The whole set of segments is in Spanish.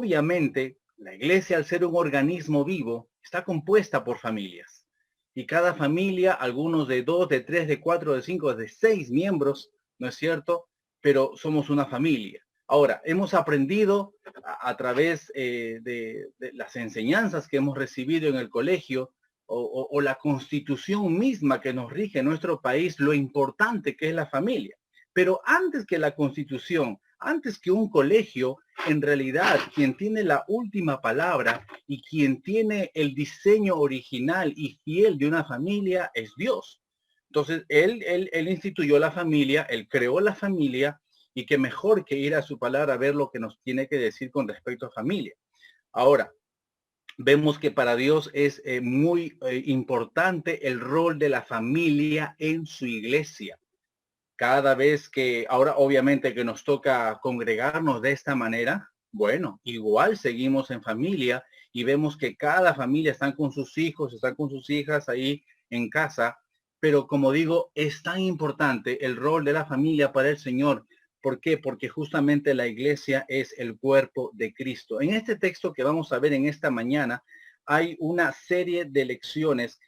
obviamente la iglesia, al ser un organismo vivo, está compuesta por familias. Y cada familia, algunos de 2, de 3, de 4, de 5, de 6 miembros, ¿no es cierto? Pero somos una familia. Ahora, hemos aprendido a través de las enseñanzas que hemos recibido en el colegio o la constitución misma que nos rige en nuestro país, lo importante que es la familia. Pero antes que la constitución, antes que un colegio, en realidad quien tiene la última palabra y quien tiene el diseño original y fiel de una familia es Dios. Entonces, él instituyó la familia, él creó la familia, y qué mejor que ir a su palabra a ver lo que nos tiene que decir con respecto a familia. Ahora, vemos que para Dios es muy importante el rol de la familia en su iglesia. Cada vez que, ahora obviamente que nos toca congregarnos de esta manera, bueno, igual seguimos en familia y vemos que cada familia están con sus hijos, están con sus hijas ahí en casa, pero como digo, es tan importante el rol de la familia para el Señor. ¿Por qué? Porque justamente la iglesia es el cuerpo de Cristo. En este texto que vamos a ver en esta mañana, hay una serie de lecciones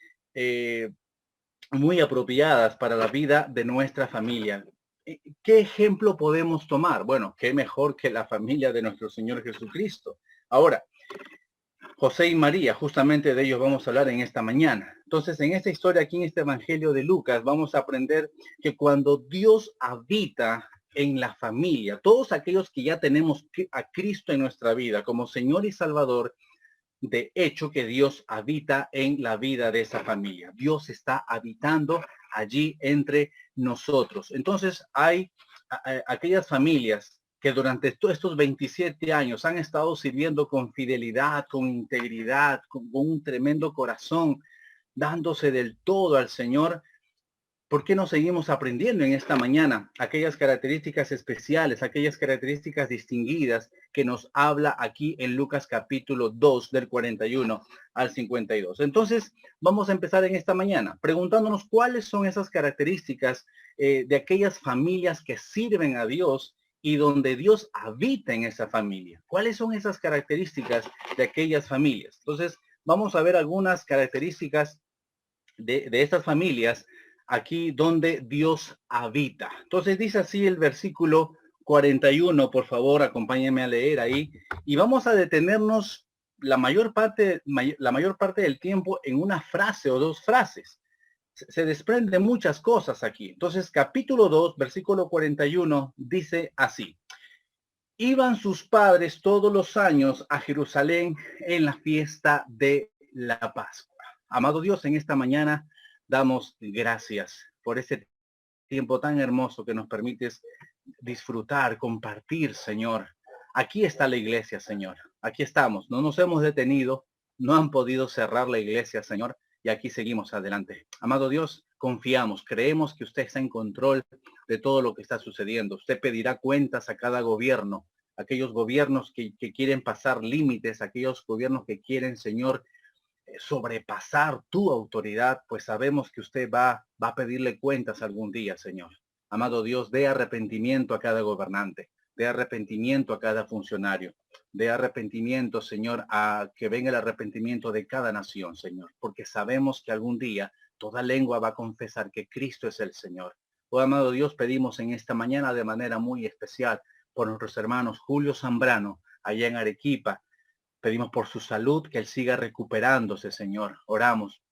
muy apropiadas para la vida de nuestra familia. ¿Qué ejemplo podemos tomar? Bueno, qué mejor que la familia de nuestro Señor Jesucristo. Ahora, José y María, justamente de ellos vamos a hablar en esta mañana. Entonces, en esta historia, aquí en este Evangelio de Lucas, vamos a aprender que cuando Dios habita en la familia, todos aquellos que ya tenemos a Cristo en nuestra vida como Señor y Salvador, de hecho que Dios habita en la vida de esa familia. Dios está habitando allí entre nosotros. Entonces hay aquellas familias que durante estos 27 años han estado sirviendo con fidelidad, con integridad, con un tremendo corazón, dándose del todo al Señor. ¿Por qué no seguimos aprendiendo en esta mañana aquellas características especiales, aquellas características distinguidas que nos habla aquí en Lucas capítulo 2 del 41 al 52? Entonces, vamos a empezar en esta mañana preguntándonos cuáles son esas características de aquellas familias que sirven a Dios y donde Dios habita en esa familia. ¿Cuáles son esas características de aquellas familias? Entonces, vamos a ver algunas características de estas familias aquí donde Dios habita. Entonces dice así el versículo 41, por favor, acompáñenme a leer ahí. Y vamos a detenernos la mayor parte del tiempo en una frase o dos frases. Se desprende muchas cosas aquí. Entonces, capítulo 2, versículo 41, dice así. Iban sus padres todos los años a Jerusalén en la fiesta de la Pascua. Amado Dios, en esta mañana damos gracias por este tiempo tan hermoso que nos permites disfrutar, compartir, Señor. Aquí está la iglesia, Señor. Aquí estamos. No nos hemos detenido. No han podido cerrar la iglesia, Señor. Y aquí seguimos adelante. Amado Dios, confiamos, creemos que usted está en control de todo lo que está sucediendo. Usted pedirá cuentas a cada gobierno, aquellos gobiernos que quieren pasar límites, aquellos gobiernos que quieren, Señor, sobrepasar tu autoridad, pues sabemos que usted va a pedirle cuentas algún día, Señor. Amado Dios, dé arrepentimiento a cada gobernante, dé arrepentimiento a cada funcionario, dé arrepentimiento, Señor, a que venga el arrepentimiento de cada nación, Señor, porque sabemos que algún día toda lengua va a confesar que Cristo es el Señor. Oh, amado Dios, pedimos en esta mañana de manera muy especial por nuestros hermanos Julio Zambrano, allá en Arequipa. Pedimos por su salud, que él siga recuperándose, Señor. Oramos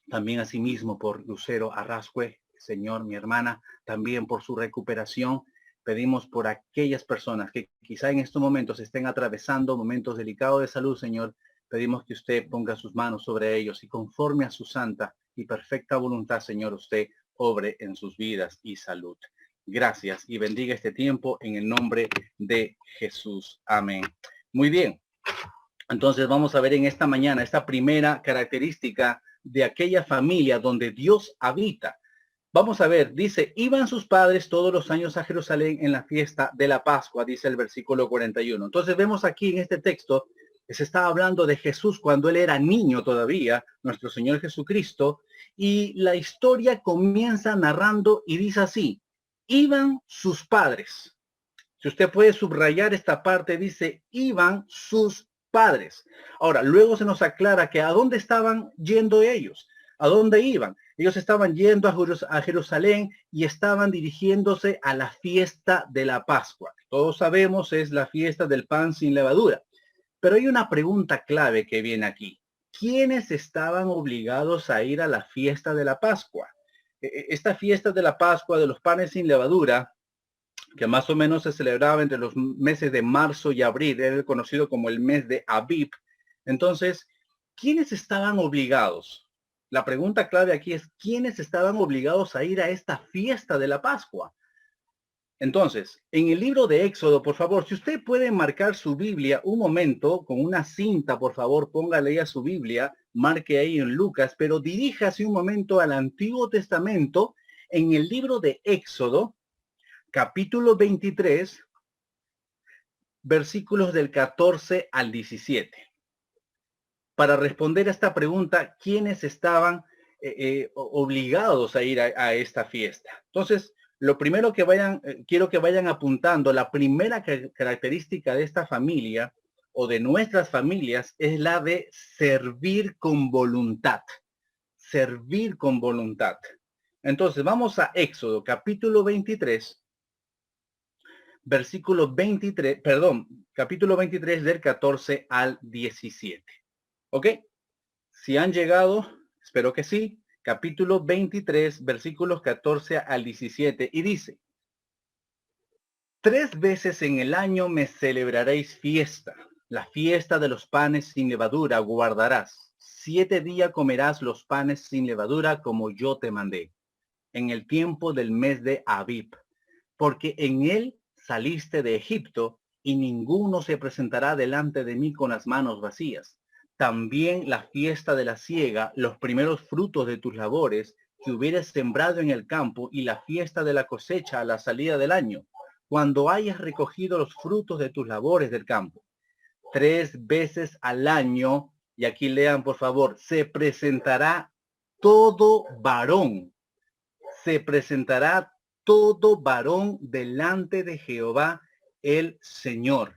también asimismo por Lucero Arrascue, Señor, mi hermana, también por su recuperación. Pedimos por aquellas personas que quizá en estos momentos estén atravesando momentos delicados de salud, Señor. Pedimos que usted ponga sus manos sobre ellos y conforme a su santa y perfecta voluntad, Señor, usted obre en sus vidas y salud. Gracias y bendiga este tiempo en el nombre de Jesús. Amén. Muy bien. Entonces vamos a ver en esta mañana esta primera característica de aquella familia donde Dios habita. Vamos a ver, dice, iban sus padres todos los años a Jerusalén en la fiesta de la Pascua, dice el versículo 41. Entonces vemos aquí en este texto que se está hablando de Jesús cuando él era niño todavía, nuestro Señor Jesucristo, y la historia comienza narrando y dice así, iban sus padres. Si usted puede subrayar esta parte, dice, iban sus padres. Ahora, luego se nos aclara que a dónde estaban yendo ellos, a dónde iban. Ellos estaban yendo a Jerusalén y estaban dirigiéndose a la fiesta de la Pascua. Todos sabemos es la fiesta del pan sin levadura. Pero hay una pregunta clave que viene aquí. ¿Quiénes estaban obligados a ir a la fiesta de la Pascua? Esta fiesta de la Pascua de los panes sin levadura, que más o menos se celebraba entre los meses de marzo y abril, era conocido como el mes de Abib. Entonces, ¿quiénes estaban obligados? La pregunta clave aquí es, ¿quiénes estaban obligados a ir a esta fiesta de la Pascua? Entonces, en el libro de Éxodo, por favor, si usted puede marcar su Biblia un momento con una cinta, por favor, póngale ahí a su Biblia, marque ahí en Lucas, pero diríjase un momento al Antiguo Testamento en el libro de Éxodo, capítulo 23, versículos del 14 al 17. Para responder a esta pregunta, ¿quiénes estaban obligados a ir a esta fiesta? Entonces, lo primero que quiero que vayan apuntando, la primera característica de esta familia o de nuestras familias es la de servir con voluntad. Servir con voluntad. Entonces, vamos a Éxodo, capítulo 23, versículo 23, perdón, capítulo 23 del 14 al 17. ¿Ok? Si han llegado, espero que sí, capítulo 23, versículos 14 al 17, y dice, 3 veces en el año me celebraréis fiesta, la fiesta de los panes sin levadura guardarás. 7 días comerás los panes sin levadura como yo te mandé, en el tiempo del mes de Abib, porque en él saliste de Egipto y ninguno se presentará delante de mí con las manos vacías. También la fiesta de la siega, los primeros frutos de tus labores que hubieras sembrado en el campo y la fiesta de la cosecha a la salida del año, cuando hayas recogido los frutos de tus labores del campo. 3 veces al año, y aquí lean por favor, se presentará todo varón, se presentará todo varón delante de Jehová el Señor.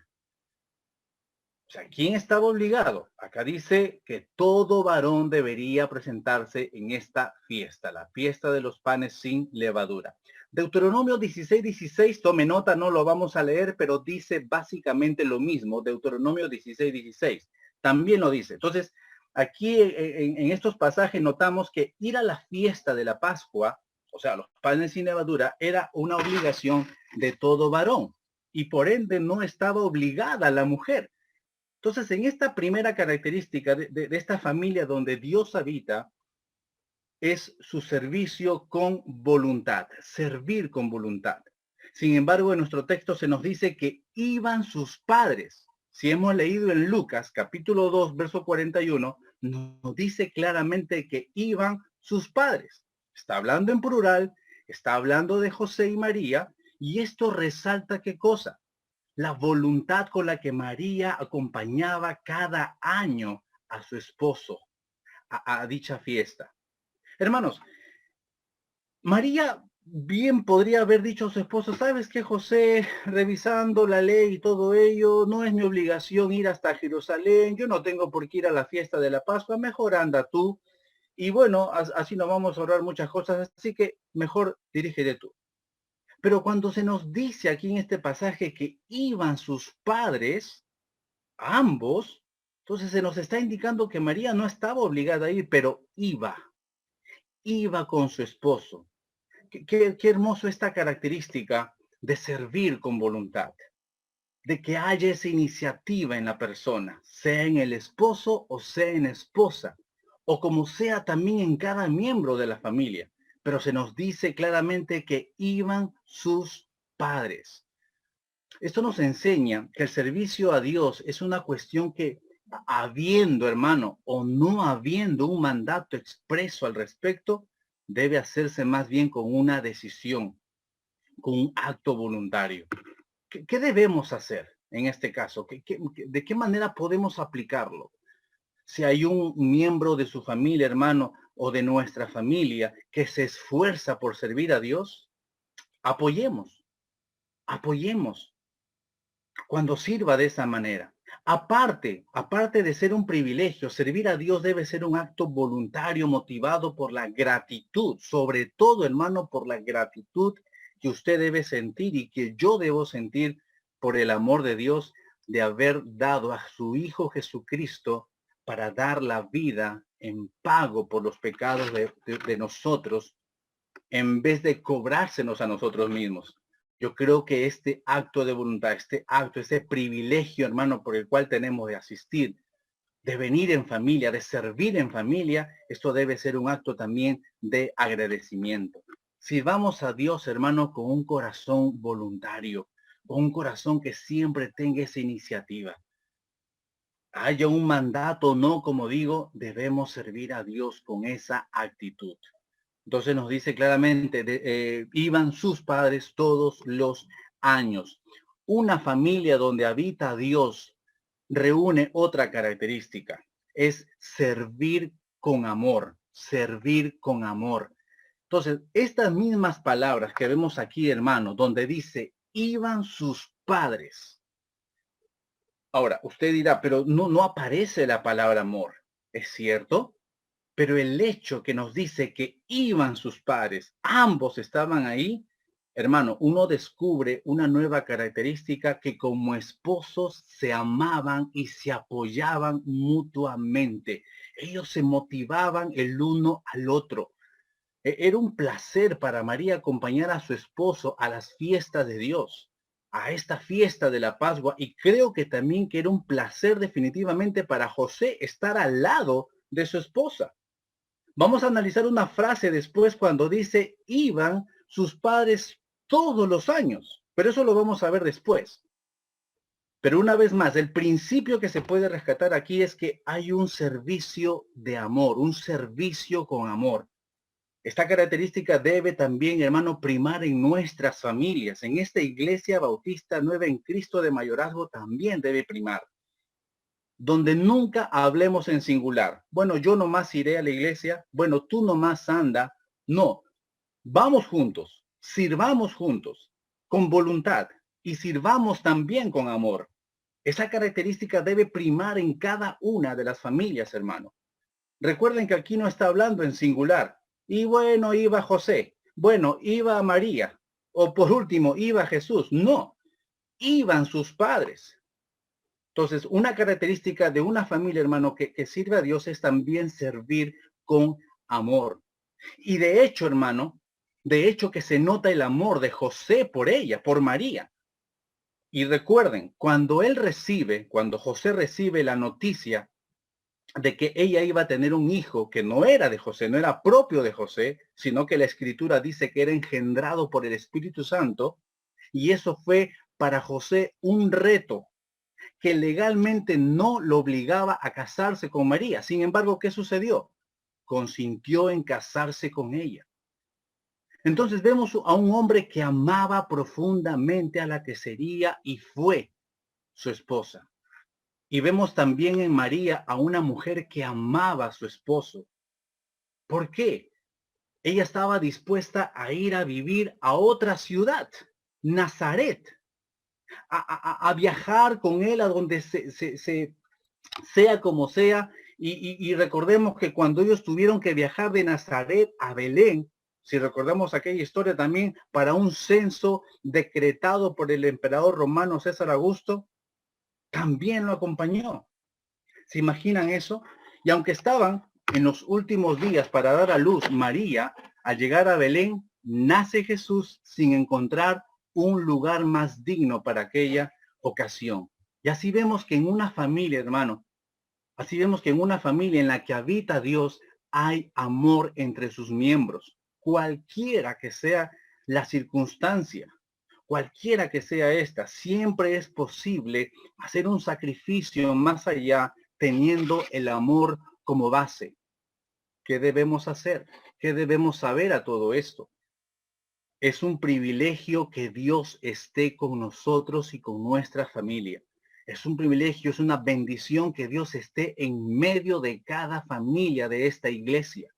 O sea, ¿quién estaba obligado? Acá dice que todo varón debería presentarse en esta fiesta, la fiesta de los panes sin levadura. Deuteronomio 16:16, tome nota, no lo vamos a leer, pero dice básicamente lo mismo. Deuteronomio 16:16 también lo dice. Entonces, aquí en estos pasajes notamos que ir a la fiesta de la Pascua, o sea, los panes sin levadura, era una obligación de todo varón y por ende no estaba obligada la mujer. Entonces, en esta primera característica de esta familia donde Dios habita, es su servicio con voluntad, servir con voluntad. Sin embargo, en nuestro texto se nos dice que iban sus padres. Si hemos leído en Lucas, capítulo 2, verso 41, nos dice claramente que iban sus padres. Está hablando en plural, está hablando de José y María, y esto resalta qué cosa, la voluntad con la que María acompañaba cada año a su esposo a dicha fiesta. Hermanos, María bien podría haber dicho a su esposo, ¿sabes qué, José? Revisando la ley y todo ello, no es mi obligación ir hasta Jerusalén, yo no tengo por qué ir a la fiesta de la Pascua, mejor anda tú. Y bueno, así nos vamos a ahorrar muchas cosas, así que mejor dirígete tú. Pero cuando se nos dice aquí en este pasaje que iban sus padres, ambos, entonces se nos está indicando que María no estaba obligada a ir, pero iba con su esposo. Qué hermoso esta característica de servir con voluntad, de que haya esa iniciativa en la persona, sea en el esposo o sea en esposa, o como sea también en cada miembro de la familia. Pero se nos dice claramente que iban sus padres. Esto nos enseña que el servicio a Dios es una cuestión que, habiendo, hermano, o no habiendo un mandato expreso al respecto, debe hacerse más bien con una decisión, con un acto voluntario. ¿Qué debemos hacer en este caso? ¿De qué manera podemos aplicarlo? Si hay un miembro de su familia, hermano, o de nuestra familia que se esfuerza por servir a Dios, apoyemos, apoyemos. cuando sirva de esa manera. Aparte de ser un privilegio, servir a Dios debe ser un acto voluntario motivado por la gratitud, sobre todo, hermano, por la gratitud que usted debe sentir y que yo debo sentir por el amor de Dios de haber dado a su Hijo Jesucristo para dar la vida en pago por los pecados de nosotros en vez de cobrársenos a nosotros mismos. Yo creo que este acto de voluntad, este acto, este privilegio, hermano, por el cual tenemos de asistir, de venir en familia, de servir en familia, esto debe ser un acto también de agradecimiento. Sirvamos a Dios, hermano, con un corazón voluntario, con un corazón que siempre tenga esa iniciativa. Haya un mandato o no, como digo, debemos servir a Dios con esa actitud. Entonces nos dice claramente, iban sus padres todos los años. Una familia donde habita Dios reúne otra característica, es servir con amor, servir con amor. Entonces, estas mismas palabras que vemos aquí, hermano, donde dice, iban sus padres. Ahora, usted dirá, pero no aparece la palabra amor. ¿Es cierto? Pero el hecho que nos dice que iban sus padres, ambos estaban ahí, hermano, uno descubre una nueva característica que como esposos se amaban y se apoyaban mutuamente. Ellos se motivaban el uno al otro. Era un placer para María acompañar a su esposo a las fiestas de Dios, a esta fiesta de la Pascua, y creo que también que era un placer definitivamente para José estar al lado de su esposa. Vamos a analizar una frase después cuando dice, iban sus padres todos los años, pero eso lo vamos a ver después. Pero una vez más, el principio que se puede rescatar aquí es que hay un servicio de amor, un servicio con amor. Esta característica debe también, hermano, primar en nuestras familias. En esta iglesia bautista nueva en Cristo de mayorazgo también debe primar. Donde nunca hablemos en singular. Bueno, yo nomás iré a la iglesia. Bueno, tú nomás anda. No, vamos juntos, sirvamos juntos, con voluntad y sirvamos también con amor. Esa característica debe primar en cada una de las familias, hermano. Recuerden que aquí no está hablando en singular. Y bueno, iba José. Bueno, iba María. O por último, iba Jesús. No, iban sus padres. Entonces, una característica de una familia, hermano, que sirve a Dios es también servir con amor. Y de hecho, hermano, de hecho que se nota el amor de José por ella, por María. Y recuerden, cuando José recibe la noticia de que ella iba a tener un hijo que no era de José, no era propio de José, sino que la escritura dice que era engendrado por el Espíritu Santo, y eso fue para José un reto que legalmente no lo obligaba a casarse con María. Sin embargo, ¿qué sucedió? Consintió en casarse con ella. Entonces vemos a un hombre que amaba profundamente a la que sería y fue su esposa. Y vemos también en María a una mujer que amaba a su esposo. ¿Por qué? Ella estaba dispuesta a ir a vivir a otra ciudad, Nazaret, a viajar con él a donde sea como sea. Y recordemos que cuando ellos tuvieron que viajar de Nazaret a Belén, si recordamos aquella historia también, para un censo decretado por el emperador romano César Augusto, también lo acompañó. ¿Se imaginan eso? Y aunque estaban en los últimos días para dar a luz María, al llegar a Belén, nace Jesús sin encontrar un lugar más digno para aquella ocasión. Y así vemos que en una familia, hermano, así vemos que en una familia en la que habita Dios hay amor entre sus miembros, cualquiera que sea la circunstancia, cualquiera que sea esta, siempre es posible hacer un sacrificio más allá teniendo el amor como base. ¿Qué debemos hacer? ¿Qué debemos saber a todo esto? Es un privilegio que Dios esté con nosotros y con nuestra familia. Es un privilegio, es una bendición que Dios esté en medio de cada familia de esta iglesia.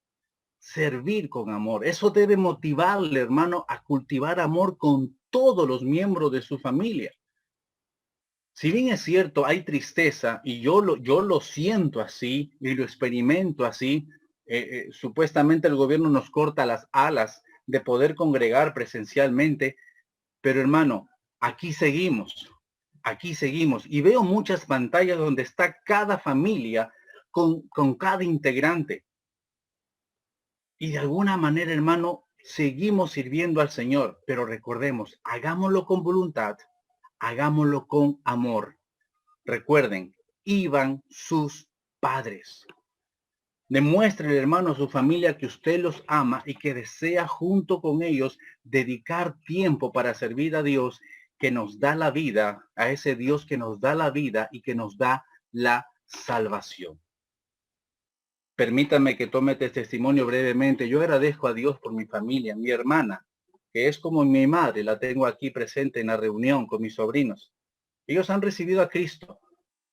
Servir con amor. Eso debe motivarle, hermano, a cultivar amor con todos los miembros de su familia. Si bien es cierto, hay tristeza y yo lo siento así y lo experimento así, supuestamente el gobierno nos corta las alas de poder congregar presencialmente, pero hermano, aquí seguimos y veo muchas pantallas donde está cada familia con cada integrante. Y de alguna manera, hermano, seguimos sirviendo al Señor, pero recordemos, hagámoslo con voluntad, hagámoslo con amor. Recuerden, iban sus padres. Demuestre, hermano, a su familia que usted los ama y que desea junto con ellos dedicar tiempo para servir a Dios que nos da la vida, a ese Dios que nos da la vida y que nos da la salvación. Permítanme que tome este testimonio brevemente. Yo agradezco a Dios por mi familia, mi hermana, que es como mi madre, la tengo aquí presente en la reunión con mis sobrinos. Ellos han recibido a Cristo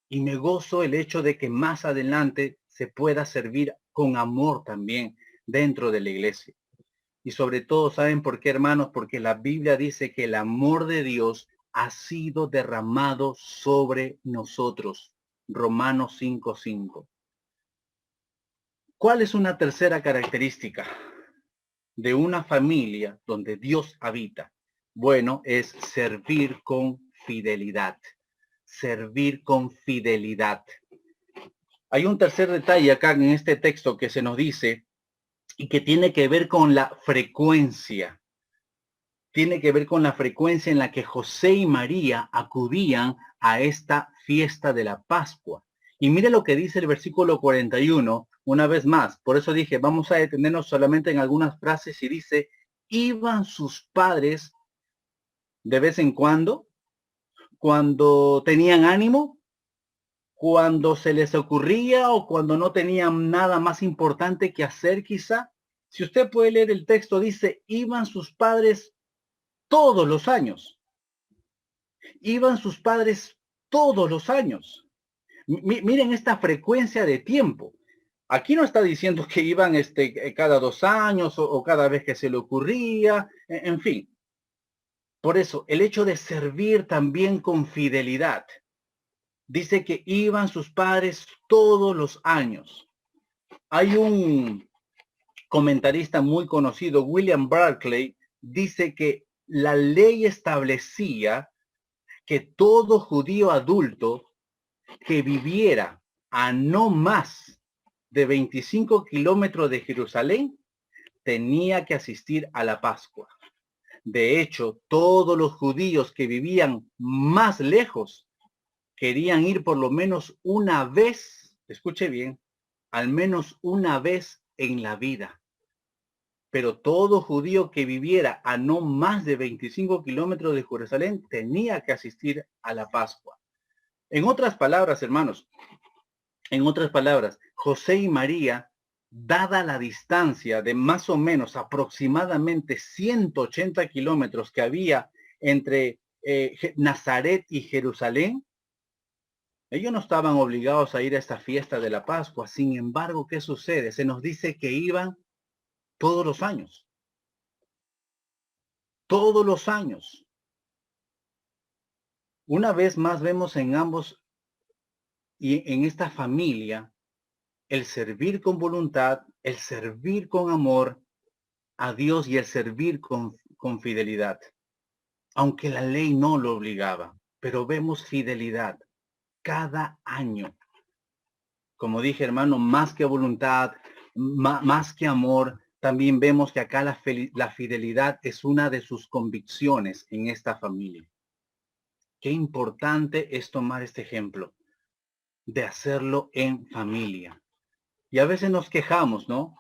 y me gozo el hecho de que más adelante se pueda servir con amor también dentro de la iglesia. Y sobre todo, ¿saben por qué, hermanos? Porque la Biblia dice que el amor de Dios ha sido derramado sobre nosotros. Romanos 5:5. ¿Cuál es una tercera característica de una familia donde Dios habita? Bueno, es servir con fidelidad. Servir con fidelidad. Hay un tercer detalle acá en este texto que se nos dice y que tiene que ver con la frecuencia. Tiene que ver con la frecuencia en la que José y María acudían a esta fiesta de la Pascua. Y mire lo que dice el versículo 41, una vez más. Por eso dije, vamos a detenernos solamente en algunas frases y dice, iban sus padres de vez en cuando tenían ánimo, cuando se les ocurría o cuando no tenían nada más importante que hacer quizá. Si usted puede leer el texto, dice, iban sus padres todos los años. Iban sus padres todos los años. Miren esta frecuencia de tiempo. Aquí no está diciendo que iban cada 2 años o cada vez que se le ocurría, en fin. Por eso, el hecho de servir también con fidelidad. Dice que iban sus padres todos los años. Hay un comentarista muy conocido, William Barclay, dice que la ley establecía que todo judío adulto que viviera a no más de 25 kilómetros de Jerusalén tenía que asistir a la Pascua. De hecho, todos los judíos que vivían más lejos querían ir por lo menos una vez, escuche bien, al menos una vez en la vida. Pero todo judío que viviera a no más de 25 kilómetros de Jerusalén tenía que asistir a la Pascua. En otras palabras, hermanos, en otras palabras, José y María, dada la distancia de más o menos aproximadamente 180 kilómetros que había entre Nazaret y Jerusalén, ellos no estaban obligados a ir a esta fiesta de la Pascua. Sin embargo, ¿qué sucede? Se nos dice que iban todos los años. Todos los años. Una vez más vemos en ambos y en esta familia el servir con voluntad, el servir con amor a Dios y el servir con fidelidad. Aunque la ley no lo obligaba, pero vemos fidelidad cada año. Como dije, hermano, más que voluntad, más que amor, también vemos que acá la fidelidad es una de sus convicciones en esta familia. Qué importante es tomar este ejemplo de hacerlo en familia. Y a veces nos quejamos, ¿no?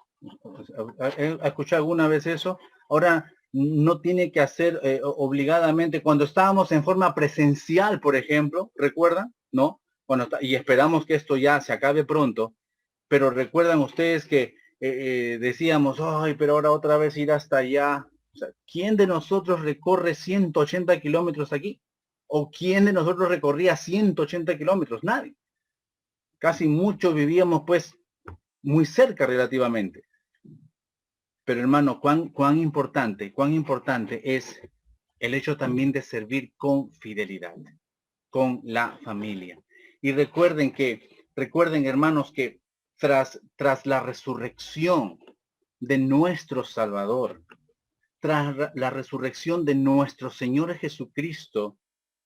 ¿He escuchado alguna vez eso? Ahora no tiene que hacer obligadamente. Cuando estábamos en forma presencial, por ejemplo, ¿recuerdan? ¿No? Y esperamos que esto ya se acabe pronto, pero recuerdan ustedes que decíamos, ay, pero ahora otra vez ir hasta allá. O sea, ¿quién de nosotros recorre 180 kilómetros aquí? ¿O quién de nosotros recorría 180 kilómetros? Nadie. Casi muchos vivíamos pues muy cerca relativamente. Pero hermano, cuán importante es el hecho también de servir con fidelidad. con la familia. Y recuerden hermanos que tras la resurrección de nuestro Salvador, tras la resurrección de nuestro Señor Jesucristo,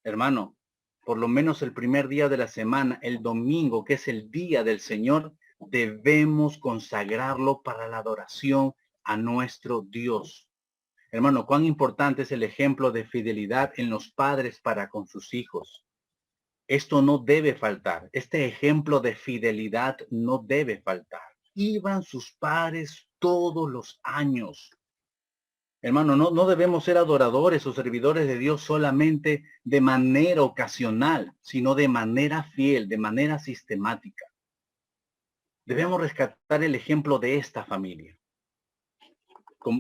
hermano, por lo menos el primer día de la semana, el domingo, que es el día del Señor, debemos consagrarlo para la adoración a nuestro Dios. Hermano, cuán importante es el ejemplo de fidelidad en los padres para con sus hijos. Esto no debe faltar. Este ejemplo de fidelidad no debe faltar. Iban sus padres todos los años. Hermano, no debemos ser adoradores o servidores de Dios solamente de manera ocasional, sino de manera fiel, de manera sistemática. Debemos rescatar el ejemplo de esta familia.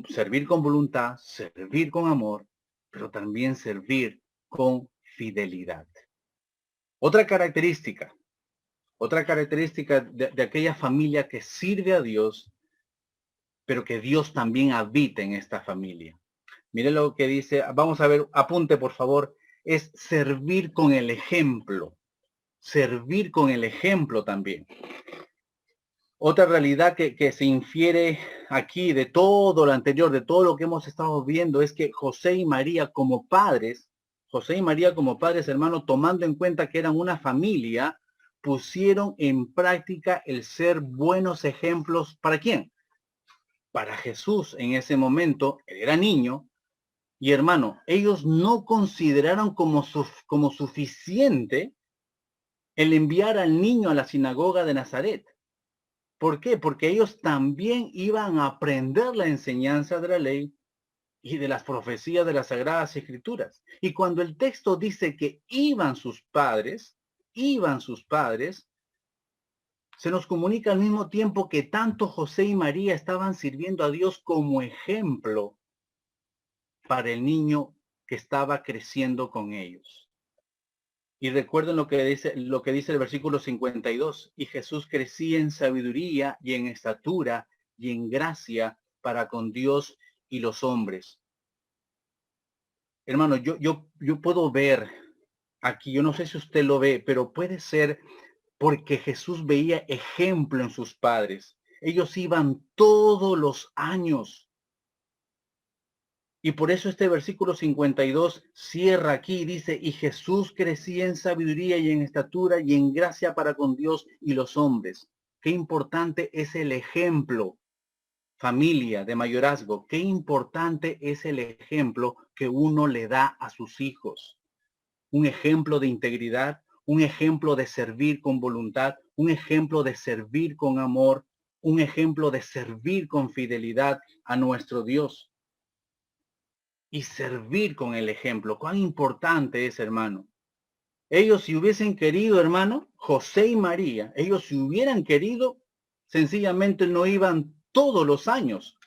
Servir con voluntad, servir con amor, pero también servir con fidelidad. Otra característica de aquella familia que sirve a Dios, pero que Dios también habita en esta familia. Mire lo que dice, vamos a ver, apunte por favor, es servir con el ejemplo. Servir con el ejemplo también. Otra realidad que se infiere aquí de todo lo anterior, de todo lo que hemos estado viendo, es que José y María como padres, hermano, tomando en cuenta que eran una familia, pusieron en práctica el ser buenos ejemplos. ¿Para quién? Para Jesús en ese momento. Él era niño. Y hermano, ellos no consideraron como suficiente el enviar al niño a la sinagoga de Nazaret. ¿Por qué? Porque ellos también iban a aprender la enseñanza de la ley y de las profecías de las Sagradas Escrituras. Y cuando el texto dice que iban sus padres, se nos comunica al mismo tiempo que tanto José y María estaban sirviendo a Dios como ejemplo para el niño que estaba creciendo con ellos. Y recuerden lo que dice el versículo 52. Y Jesús crecía en sabiduría y en estatura y en gracia para con Dios y los hombres. Hermano, yo puedo ver aquí, yo no sé si usted lo ve, pero puede ser porque Jesús veía ejemplo en sus padres. Ellos iban todos los años. Y por eso este versículo 52 cierra aquí y dice, y Jesús crecía en sabiduría y en estatura y en gracia para con Dios y los hombres. Qué importante es el ejemplo, familia de mayorazgo. Qué importante es el ejemplo que uno le da a sus hijos. Un ejemplo de integridad, un ejemplo de servir con voluntad, un ejemplo de servir con amor, un ejemplo de servir con fidelidad a nuestro Dios. Y servir con el ejemplo. Cuán importante es, hermano. Ellos si hubiesen querido, hermano, José y María, ellos si hubieran querido, sencillamente no iban todos los años,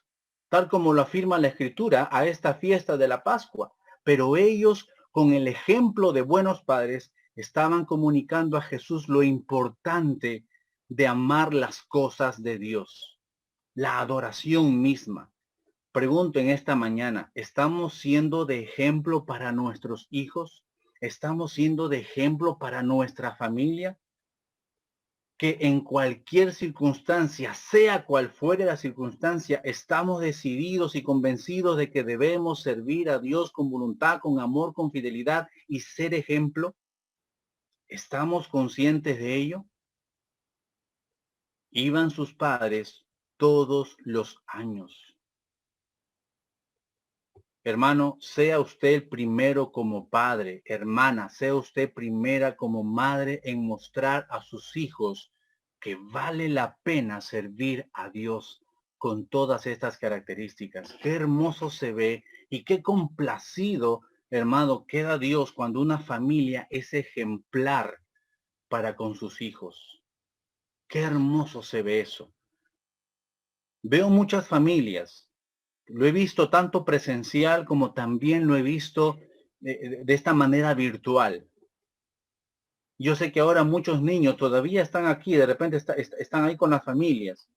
tal como lo afirma la Escritura, a esta fiesta de la Pascua. Pero ellos, con el ejemplo de buenos padres, estaban comunicando a Jesús lo importante de amar las cosas de Dios, la adoración misma. Pregunto en esta mañana, ¿estamos siendo de ejemplo para nuestros hijos? ¿Estamos siendo de ejemplo para nuestra familia? Que en cualquier circunstancia, sea cual fuere la circunstancia, estamos decididos y convencidos de que debemos servir a Dios con voluntad, con amor, con fidelidad y ser ejemplo. ¿Estamos conscientes de ello? Iban sus padres todos los años. Hermano, sea usted el primero como padre, hermana, sea usted primera como madre en mostrar a sus hijos que vale la pena servir a Dios con todas estas características. Qué hermoso se ve y qué complacido, hermano, queda Dios cuando una familia es ejemplar para con sus hijos. Qué hermoso se ve eso. Veo muchas familias. Lo he visto tanto presencial como también lo he visto de esta manera virtual. Yo sé que ahora muchos niños todavía están aquí, de repente están ahí con las familias.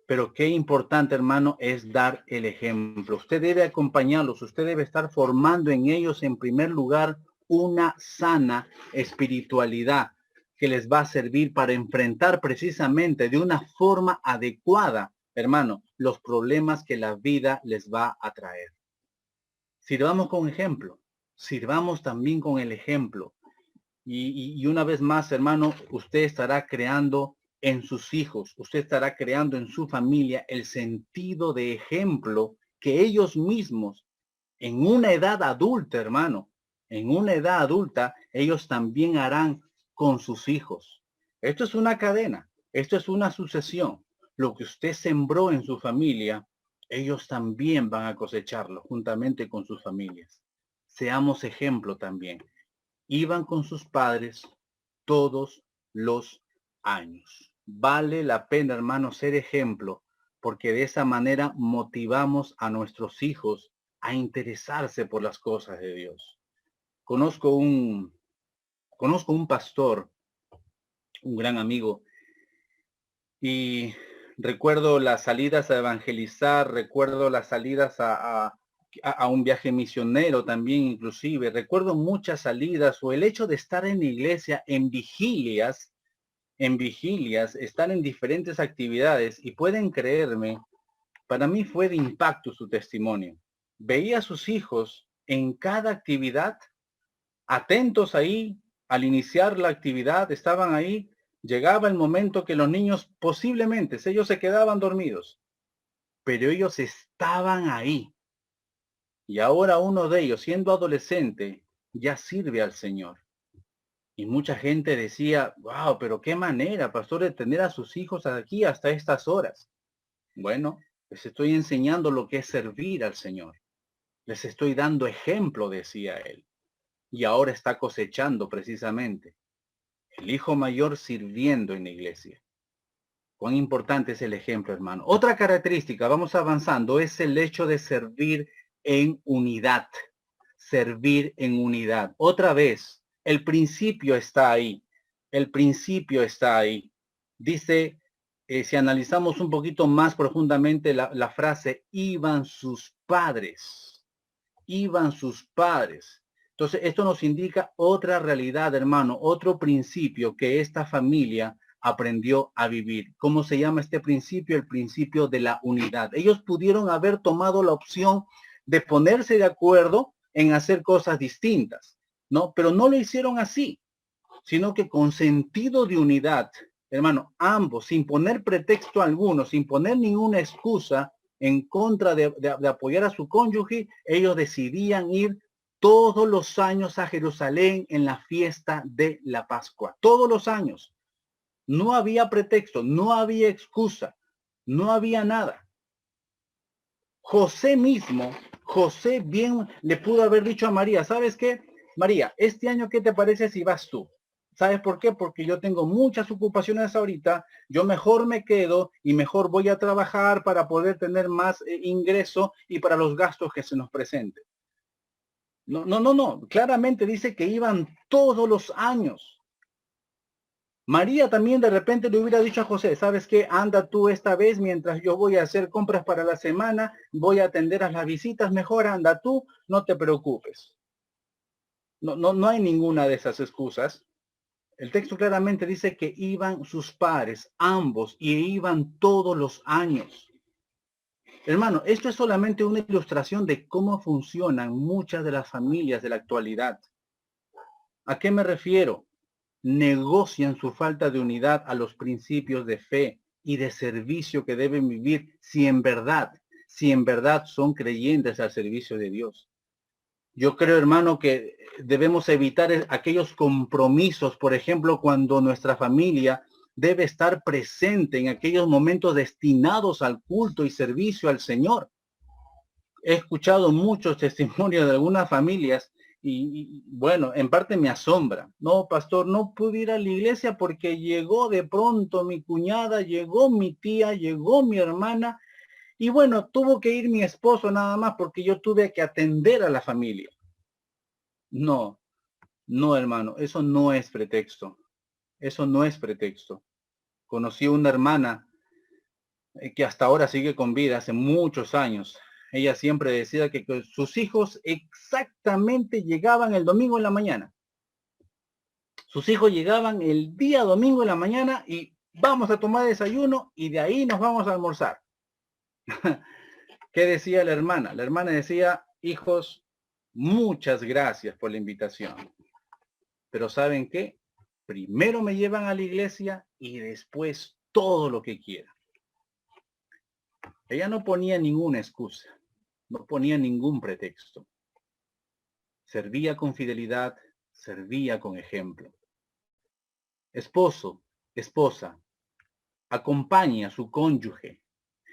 Pero qué importante, hermano, es dar el ejemplo. Usted debe acompañarlos, usted debe estar formando en ellos en primer lugar una sana espiritualidad que les va a servir para enfrentar precisamente de una forma adecuada, hermano, los problemas que la vida les va a traer. Sirvamos con ejemplo, sirvamos también con el ejemplo. Y una vez más, hermano, usted estará creando en sus hijos, usted estará creando en su familia el sentido de ejemplo que ellos mismos, en una edad adulta, hermano, en una edad adulta, ellos también harán con sus hijos. Esto es una cadena, esto es una sucesión. Lo que usted sembró en su familia, ellos también van a cosecharlo juntamente con sus familias. Seamos ejemplo también. Iban con sus padres todos los años. Vale la pena, hermano, ser ejemplo, porque de esa manera motivamos a nuestros hijos a interesarse por las cosas de Dios. Conozco un pastor, un gran amigo, y recuerdo las salidas a evangelizar, recuerdo las salidas a un viaje misionero también, inclusive. Recuerdo muchas salidas o el hecho de estar en la iglesia en vigilias, estar en diferentes actividades, y pueden creerme, para mí fue de impacto su testimonio. Veía a sus hijos en cada actividad, atentos ahí, al iniciar la actividad, estaban ahí. Llegaba el momento que los niños posiblemente, ellos se quedaban dormidos, pero ellos estaban ahí. Y ahora uno de ellos, siendo adolescente, ya sirve al Señor. Y mucha gente decía, wow, pero qué manera, pastor, de tener a sus hijos aquí hasta estas horas. Bueno, les estoy enseñando lo que es servir al Señor. Les estoy dando ejemplo, decía él. Y ahora está cosechando precisamente. El hijo mayor sirviendo en la iglesia. Cuán importante es el ejemplo, hermano. Otra característica, vamos avanzando, es el hecho de servir en unidad. Servir en unidad. Otra vez, el principio está ahí. El principio está ahí. Dice, si analizamos un poquito más profundamente la frase, iban sus padres. Iban sus padres. Entonces, esto nos indica otra realidad, hermano, otro principio que esta familia aprendió a vivir. ¿Cómo se llama este principio? El principio de la unidad. Ellos pudieron haber tomado la opción de ponerse de acuerdo en hacer cosas distintas, ¿no? Pero no lo hicieron así, sino que con sentido de unidad, hermano, ambos, sin poner pretexto alguno, sin poner ninguna excusa en contra de apoyar a su cónyuge, ellos decidían ir todos los años a Jerusalén en la fiesta de la Pascua. Todos los años. No había pretexto, no había excusa, no había nada. José mismo, José bien le pudo haber dicho a María, ¿sabes qué? María, este año, ¿qué te parece si vas tú? ¿Sabes por qué? Porque yo tengo muchas ocupaciones ahorita, yo mejor me quedo y mejor voy a trabajar para poder tener más ingreso y para los gastos que se nos presenten. No. Claramente dice que iban todos los años. María también de repente le hubiera dicho a José, ¿sabes qué? Anda tú esta vez mientras yo voy a hacer compras para la semana, voy a atender a las visitas, mejor anda tú, no te preocupes. No hay ninguna de esas excusas. El texto claramente dice que iban sus padres, ambos, y iban todos los años. Hermano, esto es solamente una ilustración de cómo funcionan muchas de las familias de la actualidad. ¿A qué me refiero? Negocian su falta de unidad a los principios de fe y de servicio que deben vivir si en verdad son creyentes al servicio de Dios. Yo creo, hermano, que debemos evitar aquellos compromisos, por ejemplo, cuando nuestra familia debe estar presente en aquellos momentos destinados al culto y servicio al Señor. He escuchado muchos testimonios de algunas familias y, bueno, en parte me asombra. No, pastor, no pude ir a la iglesia porque llegó de pronto mi cuñada, llegó mi tía, llegó mi hermana y bueno, tuvo que ir mi esposo nada más porque yo tuve que atender a la familia. No, no, hermano, eso no es pretexto. Eso no es pretexto. Conocí una hermana que hasta ahora sigue con vida hace muchos años. Ella siempre decía que sus hijos exactamente llegaban el domingo en la mañana. Sus hijos llegaban el día domingo en la mañana y vamos a tomar desayuno y de ahí nos vamos a almorzar. ¿Qué decía la hermana? La hermana decía, hijos, muchas gracias por la invitación. Pero ¿saben qué? Primero me llevan a la iglesia y después todo lo que quieran. Ella no ponía ninguna excusa, no ponía ningún pretexto. Servía con fidelidad, servía con ejemplo. Esposo, esposa, acompañe a su cónyuge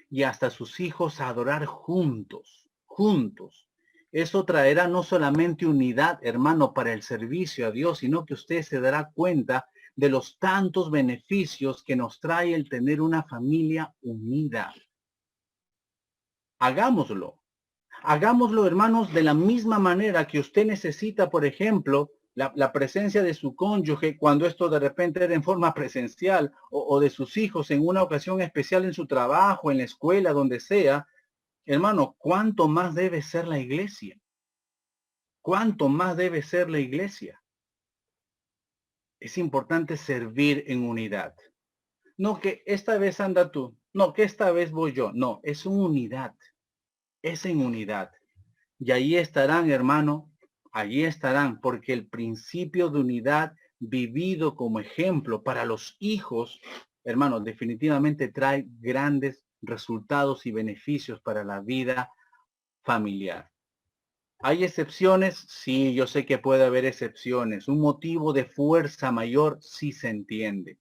y hasta a sus hijos a adorar juntos, juntos. Eso traerá no solamente unidad, hermano, para el servicio a Dios, sino que usted se dará cuenta de los tantos beneficios que nos trae el tener una familia unida. Hagámoslo. Hagámoslo, hermanos, de la misma manera que usted necesita, por ejemplo, la presencia de su cónyuge cuando esto de repente era en forma presencial o de sus hijos en una ocasión especial en su trabajo, en la escuela, donde sea. Hermano, ¿cuánto más debe ser la iglesia? ¿Cuánto más debe ser la iglesia? Es importante servir en unidad. No que esta vez anda tú, no que esta vez voy yo. No, es en unidad. Es en unidad. Y ahí estarán, hermano, allí estarán, porque el principio de unidad vivido como ejemplo para los hijos, hermano, definitivamente trae grandes resultados y beneficios para la vida familiar. ¿Hay excepciones? Sí, yo sé que puede haber excepciones. Un motivo de fuerza mayor sí se entiende.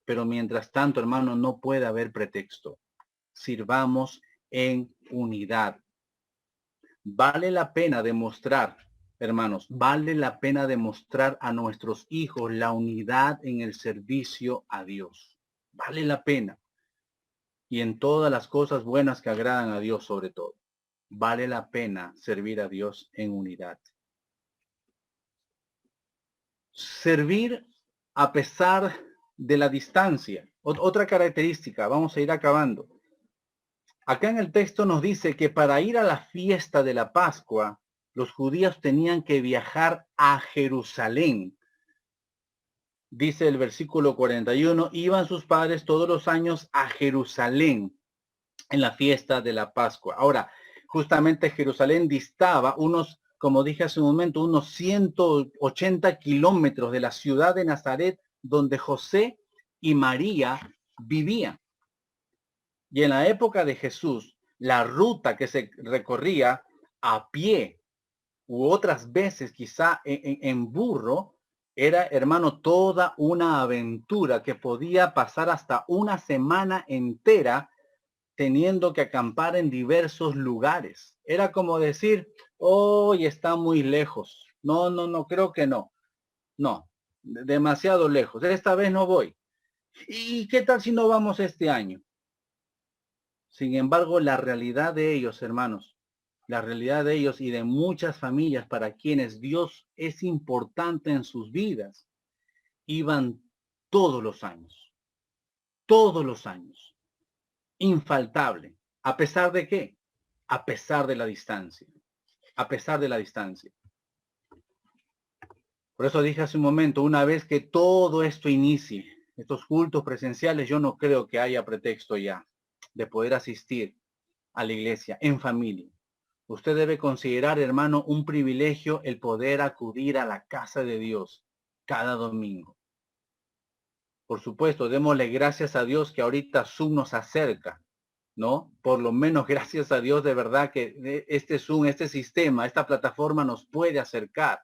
Pero mientras tanto, hermano, no puede haber pretexto. Sirvamos en unidad. Vale la pena demostrar, hermanos, vale la pena demostrar a nuestros hijos la unidad en el servicio a Dios. Vale la pena. Y en todas las cosas buenas que agradan a Dios sobre todo. Vale la pena servir a Dios en unidad. Servir a pesar de la distancia. Otra característica, vamos a ir acabando. Acá en el texto nos dice que para ir a la fiesta de la Pascua, los judíos tenían que viajar a Jerusalén. Dice el versículo 41, iban sus padres todos los años a Jerusalén en la fiesta de la Pascua. Ahora, justamente Jerusalén distaba unos, como dije hace un momento, unos 180 kilómetros de la ciudad de Nazaret, donde José y María vivían. Y en la época de Jesús, la ruta que se recorría a pie u otras veces quizá en burro, era, hermano, toda una aventura que podía pasar hasta una semana entera teniendo que acampar en diversos lugares. Era como decir, hoy está muy lejos. No, creo que no. No, demasiado lejos. Esta vez no voy. ¿Y qué tal si no vamos este año? Sin embargo, la realidad de ellos, hermanos, la realidad de ellos y de muchas familias para quienes Dios es importante en sus vidas, iban todos los años, infaltable. ¿A pesar de qué? A pesar de la distancia, a pesar de la distancia. Por eso dije hace un momento, una vez que todo esto inicie, estos cultos presenciales, yo no creo que haya pretexto ya de poder asistir a la iglesia en familia. Usted debe considerar, hermano, un privilegio el poder acudir a la casa de Dios cada domingo. Por supuesto, démosle gracias a Dios que ahorita Zoom nos acerca, ¿no? Por lo menos gracias a Dios de verdad que este Zoom, este sistema, esta plataforma nos puede acercar.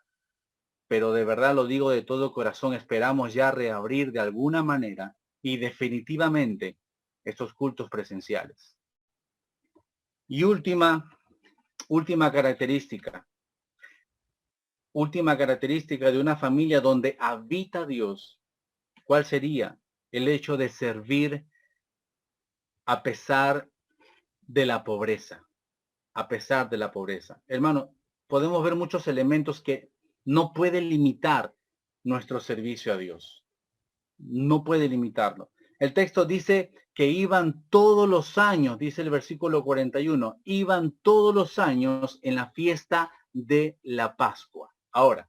Pero de verdad lo digo de todo corazón, esperamos ya reabrir de alguna manera y definitivamente estos cultos presenciales. Y última característica. Última característica de una familia donde habita Dios. ¿Cuál sería? El hecho de servir a pesar de la pobreza. A pesar de la pobreza. Hermano, podemos ver muchos elementos que no pueden limitar nuestro servicio a Dios. No puede limitarlo. El texto dice que iban todos los años, dice el versículo 41, iban todos los años en la fiesta de la Pascua. Ahora,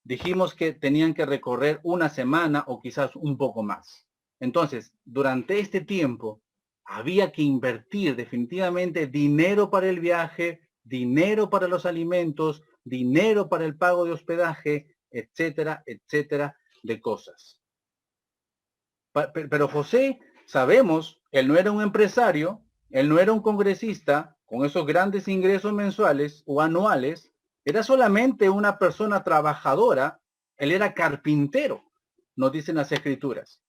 dijimos que tenían que recorrer una semana o quizás un poco más. Entonces, durante este tiempo, había que invertir definitivamente dinero para el viaje, dinero para los alimentos, dinero para el pago de hospedaje, etcétera, etcétera, de cosas. Pero José, sabemos, él no era un empresario, él no era un congresista con esos grandes ingresos mensuales o anuales, era solamente una persona trabajadora, él era carpintero, nos dicen las escrituras.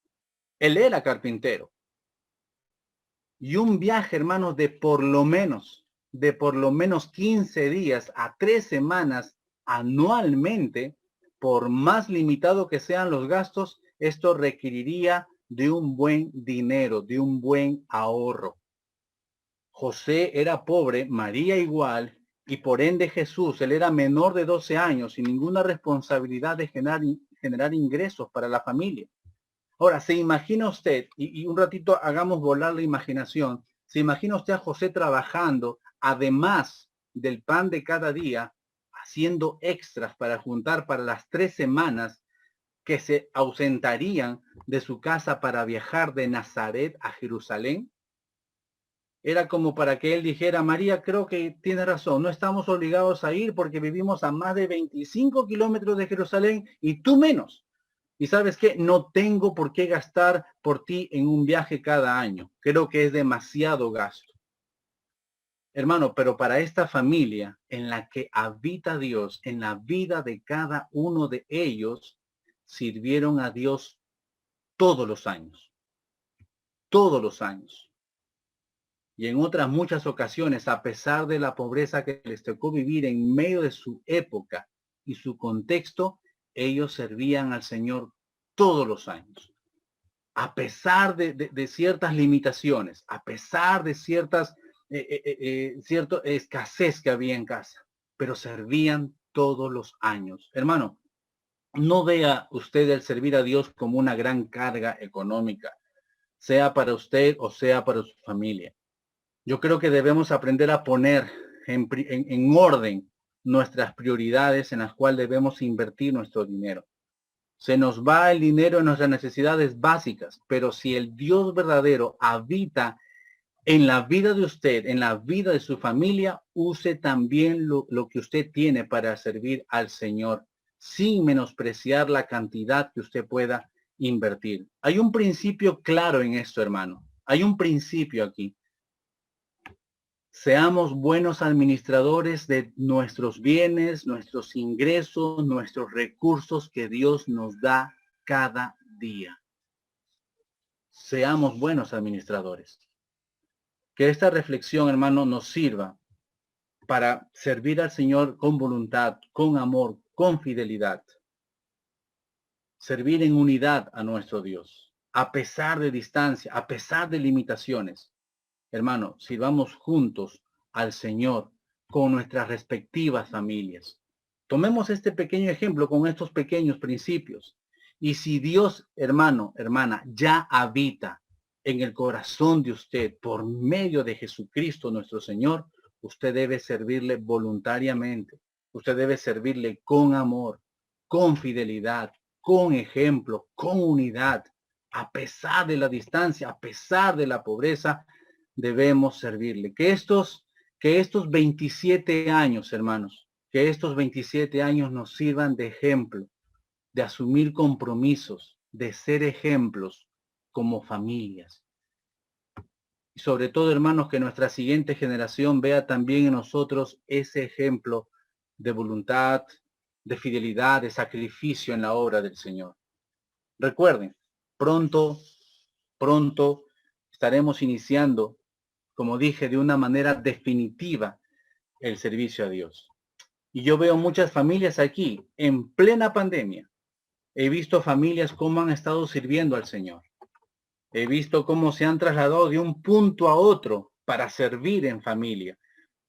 Él era carpintero. Y un viaje, hermanos, de por lo menos 15 días a 3 semanas anualmente, por más limitado que sean los gastos, esto requeriría de un buen dinero, de un buen ahorro. José era pobre, María igual, y por ende Jesús, él era menor de 12 años, sin ninguna responsabilidad de generar ingresos para la familia. Ahora, ¿se imagina usted, y un ratito hagamos volar la imaginación, se imagina usted a José trabajando, además del pan de cada día, haciendo extras para juntar para las 3 semanas que se ausentarían de su casa para viajar de Nazaret a Jerusalén? Era como para que él dijera, María, creo que tiene razón, no estamos obligados a ir porque vivimos a más de 25 kilómetros de Jerusalén y tú menos. Y sabes qué, no tengo por qué gastar por ti en un viaje cada año. Creo que es demasiado gasto. Hermano, pero para esta familia en la que habita Dios, en la vida de cada uno de ellos, sirvieron a Dios todos los años. Todos los años. Y en otras muchas ocasiones, a pesar de la pobreza que les tocó vivir en medio de su época y su contexto, ellos servían al Señor todos los años. A pesar de ciertas limitaciones, a pesar de cierta escasez que había en casa, pero servían todos los años. Hermano, no vea usted el servir a Dios como una gran carga económica, sea para usted o sea para su familia. Yo creo que debemos aprender a poner en orden nuestras prioridades en las cuales debemos invertir nuestro dinero. Se nos va el dinero en nuestras necesidades básicas, pero si el Dios verdadero habita en la vida de usted, en la vida de su familia, use también lo que usted tiene para servir al Señor, sin menospreciar la cantidad que usted pueda invertir. Hay un principio claro en esto, hermano. Hay un principio aquí. Seamos buenos administradores de nuestros bienes, nuestros ingresos, nuestros recursos que Dios nos da cada día. Seamos buenos administradores. Que esta reflexión, hermano, nos sirva para servir al Señor con voluntad, con amor, con fidelidad. Servir en unidad a nuestro Dios, a pesar de distancia, a pesar de limitaciones. Hermano, sirvamos juntos al Señor con nuestras respectivas familias. Tomemos este pequeño ejemplo con estos pequeños principios. Y si Dios, hermano, hermana, ya habita en el corazón de usted por medio de Jesucristo nuestro Señor, usted debe servirle voluntariamente. Usted debe servirle con amor, con fidelidad, con ejemplo, con unidad. A pesar de la distancia, a pesar de la pobreza, debemos servirle. Que estos 27 años, hermanos, que estos 27 años nos sirvan de ejemplo, de asumir compromisos, de ser ejemplos como familias. Y sobre todo, hermanos, que nuestra siguiente generación vea también en nosotros ese ejemplo de voluntad, de fidelidad, de sacrificio en la obra del Señor. Recuerden, pronto estaremos iniciando, como dije, de una manera definitiva el servicio a Dios. Y yo veo muchas familias aquí, en plena pandemia. He visto familias cómo han estado sirviendo al Señor. He visto cómo se han trasladado de un punto a otro para servir en familia.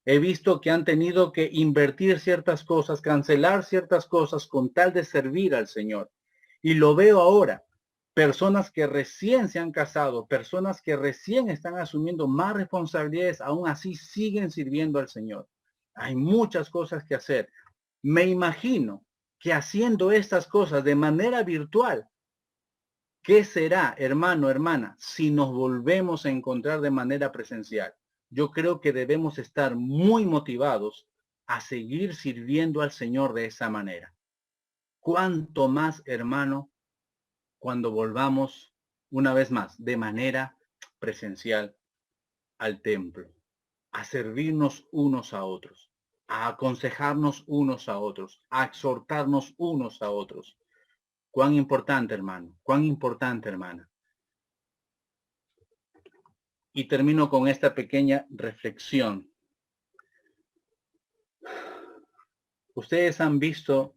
He visto que han tenido que invertir ciertas cosas, cancelar ciertas cosas con tal de servir al Señor. Y lo veo ahora. personas que recién se han casado, personas que recién están asumiendo más responsabilidades, aún así siguen sirviendo al Señor. Hay muchas cosas que hacer. Me imagino que haciendo estas cosas de manera virtual, ¿qué será, hermano, hermana, si nos volvemos a encontrar de manera presencial? Yo creo que debemos estar muy motivados a seguir sirviendo al Señor de esa manera. Cuánto más, hermano, cuando volvamos una vez más de manera presencial al templo, a servirnos unos a otros, a aconsejarnos unos a otros, a exhortarnos unos a otros. Cuán importante, hermano, cuán importante, hermana. Y termino con esta pequeña reflexión. Ustedes han visto,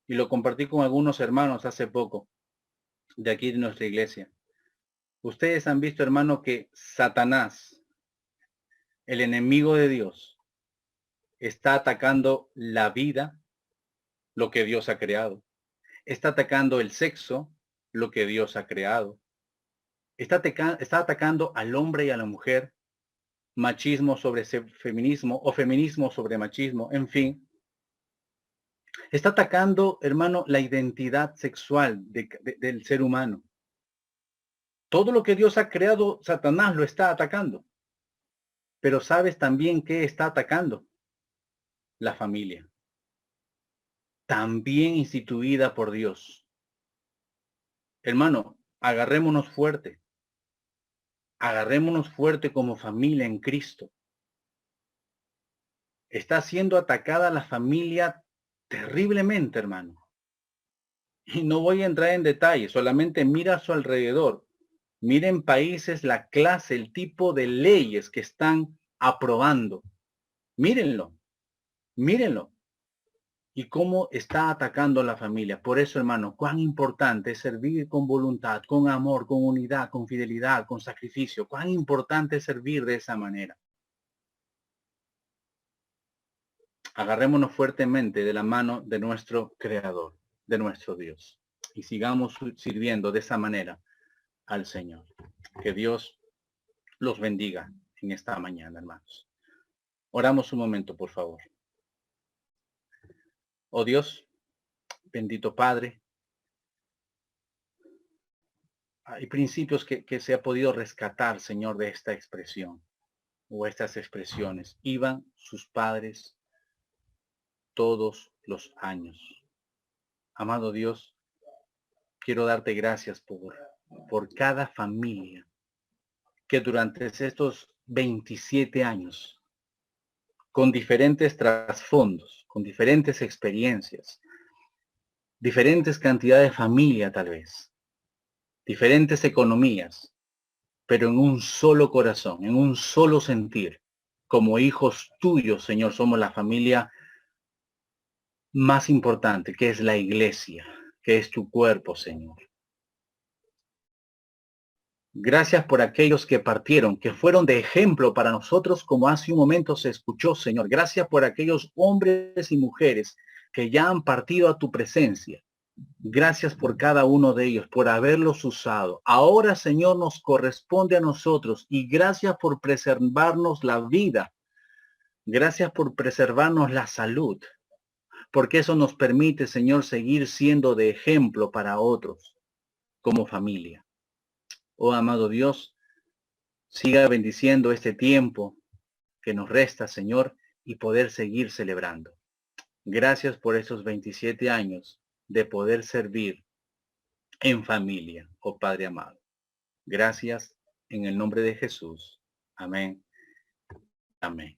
y lo compartí con algunos hermanos hace poco, de aquí de nuestra iglesia. Ustedes han visto, hermano, que Satanás, el enemigo de Dios, está atacando la vida, lo que Dios ha creado. Está atacando el sexo, lo que Dios ha creado. Está atacando al hombre y a la mujer, machismo sobre feminismo o feminismo sobre machismo, en fin. Está atacando, hermano, la identidad sexual del ser humano. Todo lo que Dios ha creado, Satanás lo está atacando. Pero ¿sabes también qué está atacando? La familia. También instituida por Dios. Hermano, agarrémonos fuerte. Agarrémonos fuerte como familia en Cristo. Está siendo atacada la familia terriblemente, hermano. Y no voy a entrar en detalle, solamente mira a su alrededor. Miren países, la clase, el tipo de leyes que están aprobando. Mírenlo, mírenlo. Y cómo está atacando a la familia. Por eso, hermano, cuán importante es servir con voluntad, con amor, con unidad, con fidelidad, con sacrificio. Cuán importante es servir de esa manera. Agarrémonos fuertemente de la mano de nuestro Creador, de nuestro Dios. Y sigamos sirviendo de esa manera al Señor. Que Dios los bendiga en esta mañana, hermanos. Oramos un momento, por favor. Oh Dios, bendito Padre, hay principios que se ha podido rescatar, Señor, de esta expresión o estas expresiones. Iban sus padres todos los años. Amado Dios, quiero darte gracias por cada familia que durante estos 27 años, con diferentes trasfondos, con diferentes experiencias, diferentes cantidades de familia tal vez, diferentes economías, pero en un solo corazón, en un solo sentir. Como hijos tuyos, Señor, somos la familia más importante, que es la iglesia, que es tu cuerpo, Señor. Gracias por aquellos que partieron, que fueron de ejemplo para nosotros, como hace un momento se escuchó, Señor. Gracias por aquellos hombres y mujeres que ya han partido a tu presencia. Gracias por cada uno de ellos, por haberlos usado. Ahora, Señor, nos corresponde a nosotros y gracias por preservarnos la vida. Gracias por preservarnos la salud, porque eso nos permite, Señor, seguir siendo de ejemplo para otros como familia. Oh, amado Dios, siga bendiciendo este tiempo que nos resta, Señor, y poder seguir celebrando. Gracias por esos 27 años de poder servir en familia, oh Padre amado. Gracias en el nombre de Jesús. Amén. Amén.